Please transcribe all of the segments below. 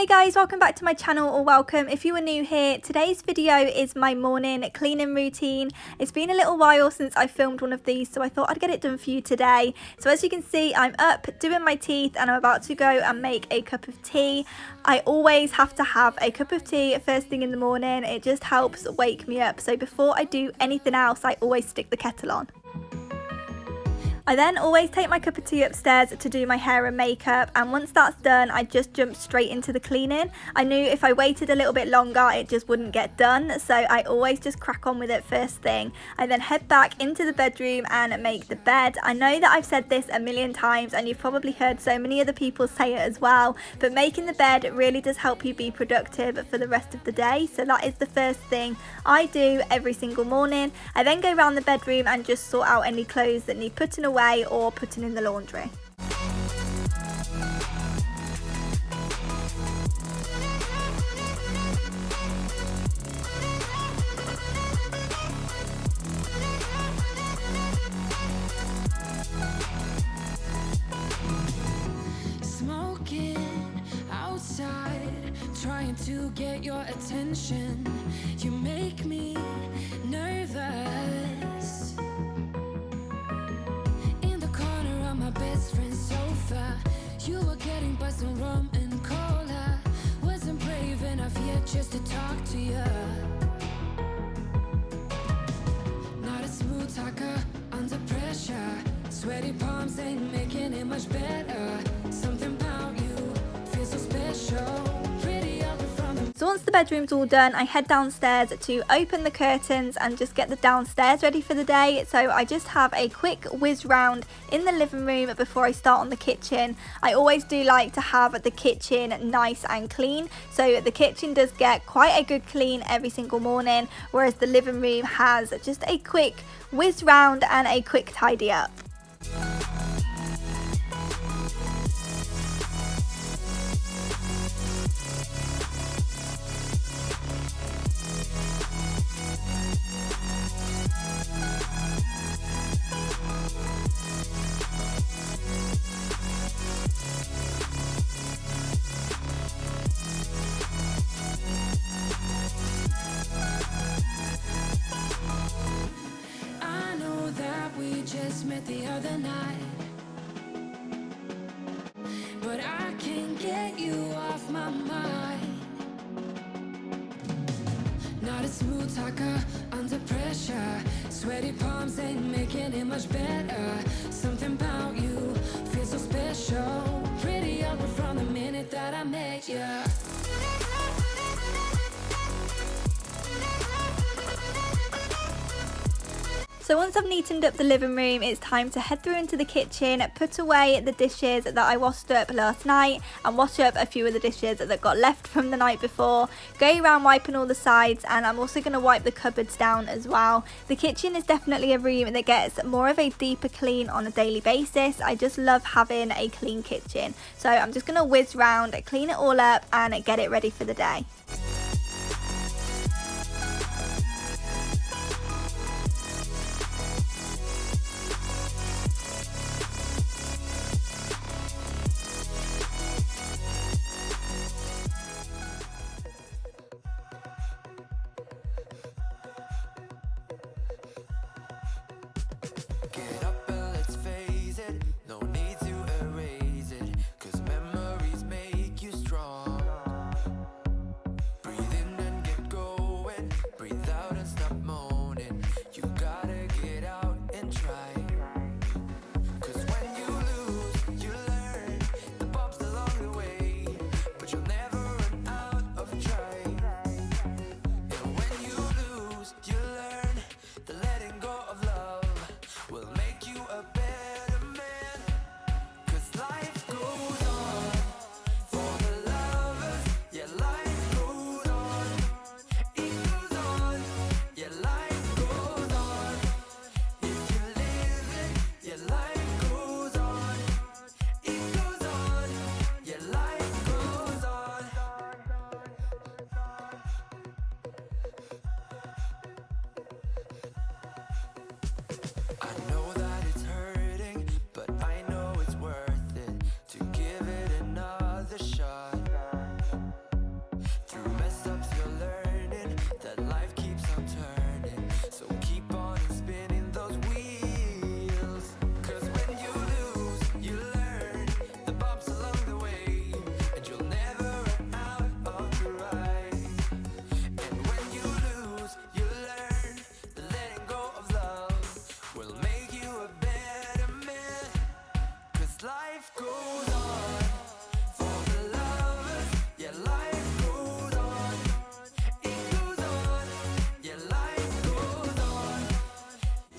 Hey guys, welcome back to my channel, or welcome if you are new here. Today's video is my morning cleaning routine. It's been a little while since I filmed one of these, so I thought I'd get it done for you today. So as you can see, I'm up doing my teeth and I'm about to go and make a cup of tea. I always have to have a cup of tea first thing in the morning. It just helps wake me up. So before I do anything else, I always stick the kettle on. I then always take my cup of tea upstairs to do my hair and makeup, and once that's done I just jump straight into the cleaning. I knew if I waited a little bit longer it just wouldn't get done, so I always just crack on with it first thing. I then head back into the bedroom and make the bed. I know that I've said this a million times and you've probably heard so many other people say it as well, but making the bed really does help you be productive for the rest of the day. So that is the first thing I do every single morning. I then go around the bedroom and just sort out any clothes that need putting away or putting in the laundry. Smoking outside, trying to get your attention. You make me nervous. My best friend's sofa, you were getting buzzed on rum and cola. Wasn't brave enough yet just to talk to you. Not a smooth talker under pressure. Sweaty palms ain't making it much better. Something about you feels so special. So once the bedroom's all done, I head downstairs to open the curtains and just get the downstairs ready for the day. So I just have a quick whiz round in the living room before I start on the kitchen. I always do like to have the kitchen nice and clean. So the kitchen does get quite a good clean every single morning, whereas the living room has just a quick whiz round and a quick tidy up. Just met the other night, but I can't get you off my mind. Not a smooth talker under pressure. Sweaty palms ain't making it much better. Something about you feels so special. Pretty over from the minute that I met you. So once I've neatened up the living room, it's time to head through into the kitchen, put away the dishes that I washed up last night and wash up a few of the dishes that got left from the night before, go around wiping all the sides, and I'm also going to wipe the cupboards down as well. The kitchen is definitely a room that gets more of a deeper clean on a daily basis. I just love having a clean kitchen. So I'm just going to whiz round, clean it all up and get it ready for the day. Get up and let's face it, no need to erase it, 'cause memories make you strong.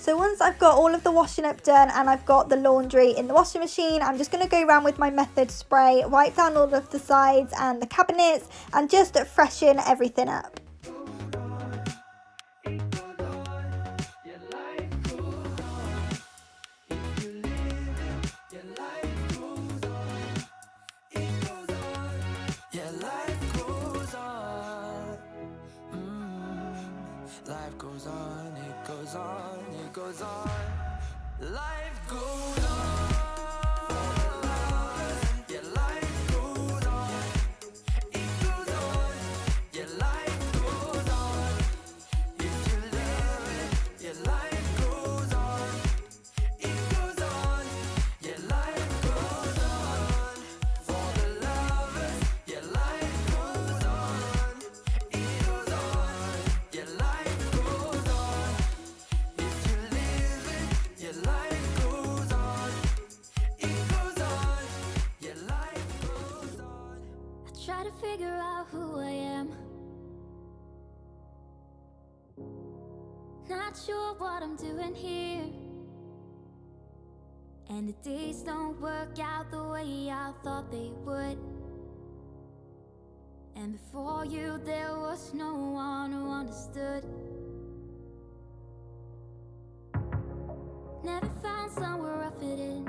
So once I've got all of the washing up done and I've got the laundry in the washing machine, I'm just going to go around with my Method spray, wipe down all of the sides and the cabinets and just freshen everything up. Life goes on, it goes on, it goes on. Life goes on. Yeah, life goes on. It goes on. Yeah, life goes on. If you love it, yeah, life goes on. It goes on. Yeah, life goes on. For the lovers, yeah, life goes on. It goes on. Yeah, life goes on. If you live it, yeah, life goes on. It goes on. Yeah, life goes on. I try to figure out who I am. Not sure what I'm doing here. And the days don't work out the way I thought they would. And before you there was no one who understood. Never found somewhere I fit in.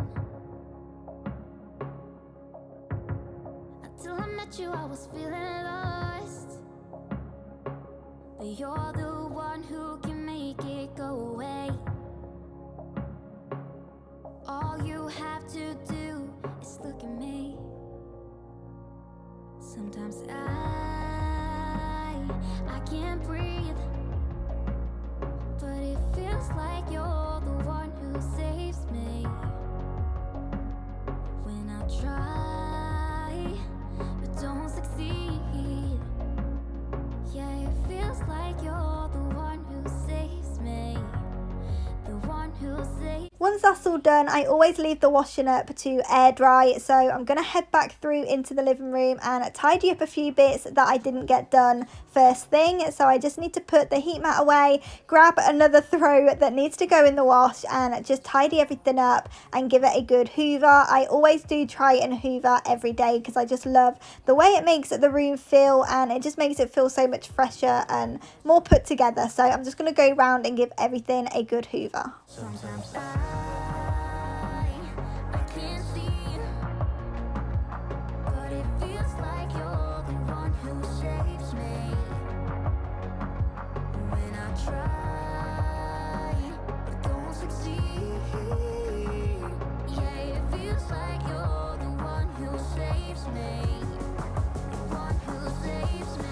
Until I met you I was feeling lost. But you're the one who can make it go away. All you have to do is look at me. Sometimes I can't breathe, but it feels like you're the one who saves me. When I try but don't succeed, yeah, it feels like you're the one who saves me. The one who saves. Once that's all done, I always leave the washing up to air dry, so I'm going to head back through into the living room and tidy up a few bits that I didn't get done first thing. So I just need to put the heat mat away, grab another throw that needs to go in the wash and just tidy everything up and give it a good hoover. I always do try and hoover every day because I just love the way it makes the room feel, and it just makes it feel so much fresher and more put together. So I'm just going to go around and give everything a good hoover. Sometimes I can't see, but it feels like you're the one who saves me. When I try but don't succeed, yeah, it feels like you're the one who saves me. The one who saves me.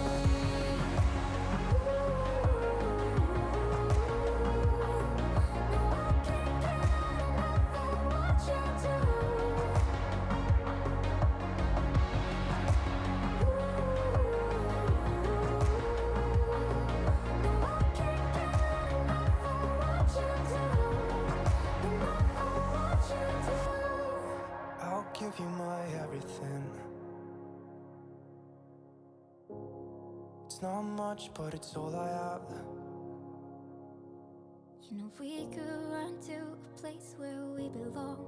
I'll give you my everything. It's not much, but it's all I have. You know we could run to a place where we belong,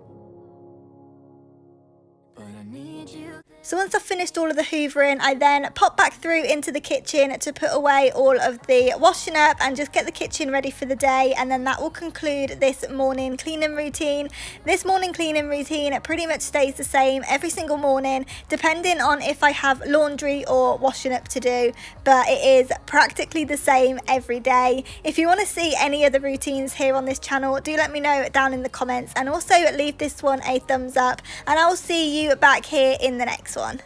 but I need you. So once I've finished all of the hoovering, I then pop back through into the kitchen to put away all of the washing up and just get the kitchen ready for the day, and then that will conclude this morning cleaning routine. This morning cleaning routine pretty much stays the same every single morning, depending on if I have laundry or washing up to do, but it is practically the same every day. If you want to see any other routines here on this channel, do let me know down in the comments, and also leave this one a thumbs up, and I will see you back here in the next one.